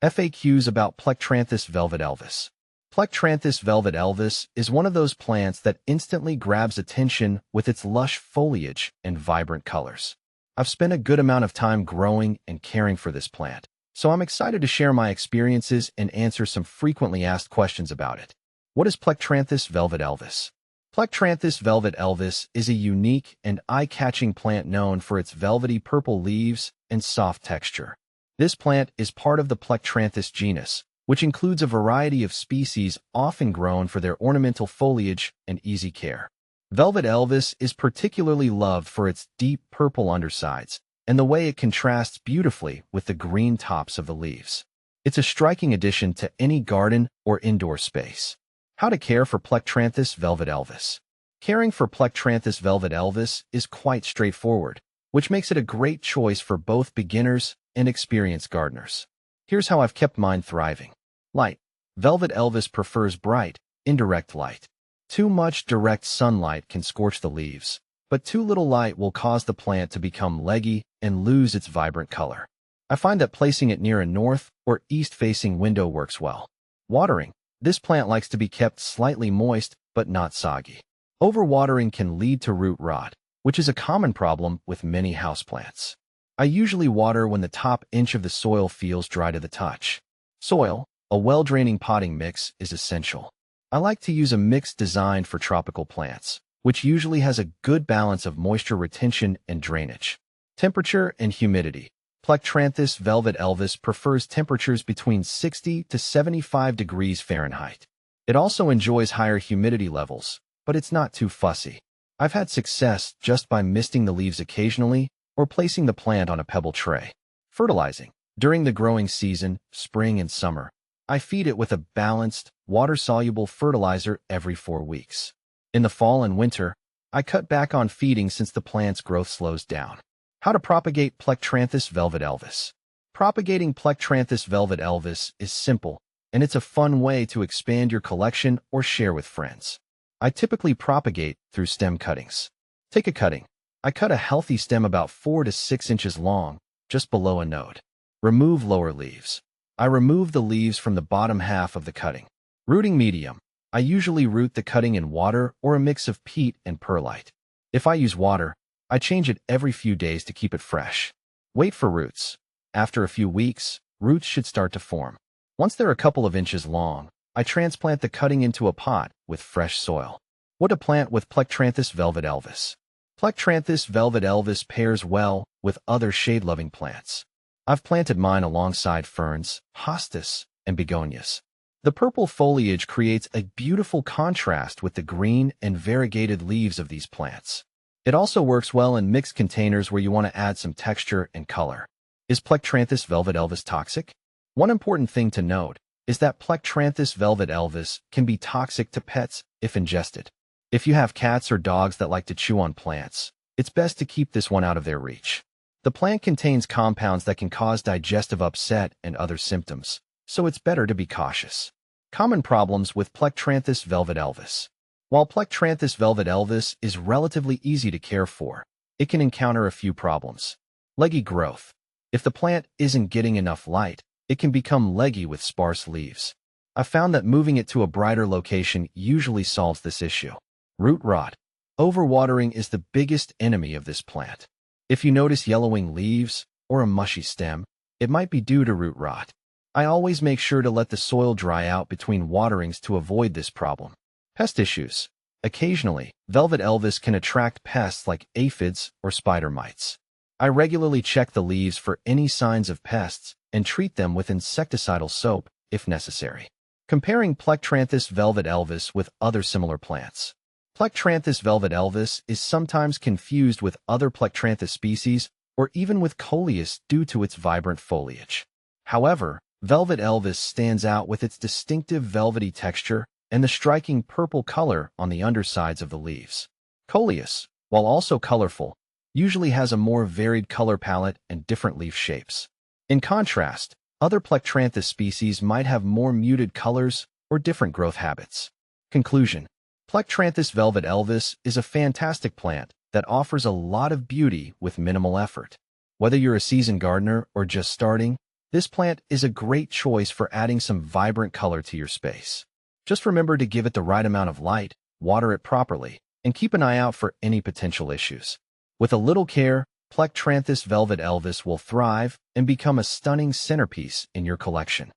FAQs about Plectranthus velvet Elvis. Plectranthus velvet Elvis is one of those plants that instantly grabs attention with its lush foliage and vibrant colors. I've spent a good amount of time growing and caring for this plant, so I'm excited to share my experiences and answer some frequently asked questions about it. What is Plectranthus velvet Elvis? Plectranthus velvet Elvis is a unique and eye-catching plant known for its velvety purple leaves and soft texture. This plant is part of the Plectranthus genus, which includes a variety of species often grown for their ornamental foliage and easy care. Velvet Elvis is particularly loved for its deep purple undersides and the way it contrasts beautifully with the green tops of the leaves. It's a striking addition to any garden or indoor space. How to care for Plectranthus velvet Elvis. Caring for Plectranthus velvet Elvis is quite straightforward, which makes it a great choice for both beginners and experienced gardeners. Here's how I've kept mine thriving. Light. Velvet Elvis prefers bright, indirect light. Too much direct sunlight can scorch the leaves, but too little light will cause the plant to become leggy and lose its vibrant color. I find that placing it near a north or east-facing window works well. Watering. This plant likes to be kept slightly moist but not soggy. Overwatering can lead to root rot, which is a common problem with many houseplants. I usually water when the top inch of the soil feels dry to the touch. Soil. A well-draining potting mix is essential. I like to use a mix designed for tropical plants, which usually has a good balance of moisture retention and drainage. Temperature and humidity. Plectranthus velvet Elvis prefers temperatures between 60 to 75 degrees Fahrenheit. It also enjoys higher humidity levels, but it's not too fussy. I've had success just by misting the leaves occasionally or placing the plant on a pebble tray. Fertilizing. During the growing season, spring and summer, I feed it with a balanced, water-soluble fertilizer every 4 weeks. In the fall and winter, I cut back on feeding since the plant's growth slows down. How to propagate Plectranthus velvet Elvis. Propagating Plectranthus velvet Elvis is simple, and it's a fun way to expand your collection or share with friends. I typically propagate through stem cuttings. Take a cutting. I cut a healthy stem about 4 to 6 inches long, just below a node. Remove lower leaves. I remove the leaves from the bottom half of the cutting. Rooting medium. I usually root the cutting in water or a mix of peat and perlite. If I use water, I change it every few days to keep it fresh. Wait for roots. After a few weeks, roots should start to form. Once they're a couple of inches long, I transplant the cutting into a pot with fresh soil. What to plant with Plectranthus velvet Elvis. Plectranthus velvet Elvis pairs well with other shade-loving plants. I've planted mine alongside ferns, hostas, and begonias. The purple foliage creates a beautiful contrast with the green and variegated leaves of these plants. It also works well in mixed containers where you want to add some texture and color. Is Plectranthus velvet Elvis toxic? One important thing to note is that Plectranthus velvet Elvis can be toxic to pets if ingested. If you have cats or dogs that like to chew on plants, it's best to keep this one out of their reach. The plant contains compounds that can cause digestive upset and other symptoms, so it's better to be cautious. Common problems with Plectranthus velvet Elvis. While Plectranthus velvet Elvis is relatively easy to care for, it can encounter a few problems. Leggy growth. If the plant isn't getting enough light, it can become leggy with sparse leaves. I found that moving it to a brighter location usually solves this issue. Root rot. Overwatering is the biggest enemy of this plant. If you notice yellowing leaves or a mushy stem, it might be due to root rot. I always make sure to let the soil dry out between waterings to avoid this problem. Pest issues. Occasionally, velvet Elvis can attract pests like aphids or spider mites. I regularly check the leaves for any signs of pests and treat them with insecticidal soap if necessary. Comparing Plectranthus velvet Elvis with other similar plants. Plectranthus velvet Elvis is sometimes confused with other Plectranthus species or even with coleus due to its vibrant foliage. However, velvet Elvis stands out with its distinctive velvety texture and the striking purple color on the undersides of the leaves. Coleus, while also colorful, usually has a more varied color palette and different leaf shapes. In contrast, other Plectranthus species might have more muted colors or different growth habits. Conclusion. Plectranthus velvet Elvis is a fantastic plant that offers a lot of beauty with minimal effort. Whether you're a seasoned gardener or just starting, This plant is a great choice for adding some vibrant color to your space. Just remember to give it the right amount of light, water it properly, and keep an eye out for any potential issues. With a little care, Plectranthus velvet Elvis will thrive and become a stunning centerpiece in your collection.